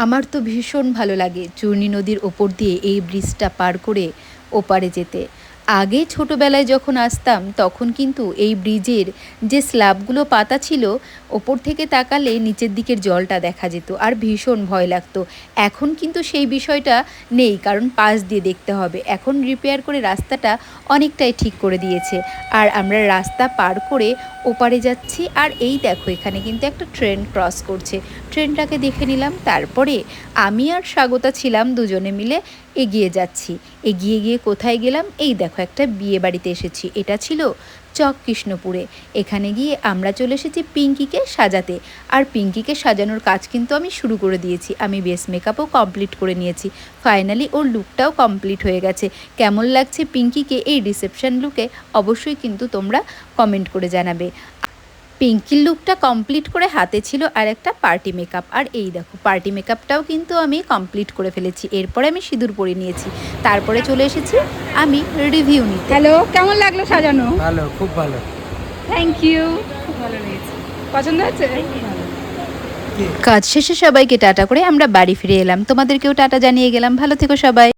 আমার তো ভীষণ ভালো লাগে চূর্ণী নদীর ওপর দিয়ে এই ব্রিজটা পার করে ওপারে যেতে। আগে ছোটোবেলায় যখন আসতাম তখন কিন্তু এই ব্রিজের যে স্ল্যাবগুলো পাতা ছিল ওপর থেকে তাকালে নিচের দিকের জলটা দেখা যেত আর ভীষণ ভয় লাগতো। এখন কিন্তু সেই বিষয়টা নেই, কারণ পাশ দিয়ে দেখতে হবে। এখন রিপেয়ার করে রাস্তাটা অনেকটাই ঠিক করে দিয়েছে। আর আমরা রাস্তা পার করে ওপারে যাচ্ছি, আর এই দেখো এখানে কিন্তু একটা ট্রেন ক্রস করছে। ট্রেনটাকে দেখে নিলাম, তারপরে আমি আর স্বাগতা ছিলাম দুজনে মিলে এগিয়ে যাচ্ছি। এগিয়ে গিয়ে কোথায় গেলাম, এই দেখো একটা বিয়ে বাড়িতে এসেছি। এটা ছিল চক কৃষ্ণপুরে। এখানে গিয়ে আমরা চলে এসেছি পিঙ্কিকে সাজাতে। আর পিঙ্কিকে সাজানোর কাজ কিন্তু আমি শুরু করে দিয়েছি। আমি বেস মেকআপও কমপ্লিট করে নিয়েছি। ফাইনালি ওর লুকটাও কমপ্লিট হয়ে গেছে। কেমন লাগছে পিঙ্কিকে এই রিসেপশন লুকে অবশ্যই কিন্তু তোমরা কমেন্ট করে জানাবে। পিঙ্কির লুকটা কমপ্লিট করে হাতে ছিল আর একটা পার্টি মেকআপ। আর এই দেখো পার্টি মেকআপটাও কিন্তু আমি কমপ্লিট করে ফেলেছি। এরপরে আমি সিঁদুর পরে নিয়েছি, তারপরে চলে এসেছি আমি রিভিউ নিতে। হ্যালো, কেমন লাগলো সাজানো? ভালো, খুব ভালো। থ্যাংক ইউ, খুব ভালো লেগেছে। পছন্দ হয়েছে? কাজ শেষে সবাইকে টাটা করে আমরা বাড়ি ফিরে এলাম। তোমাদেরকেও টাটা জানিয়ে গেলাম। ভালো থেকো সবাই।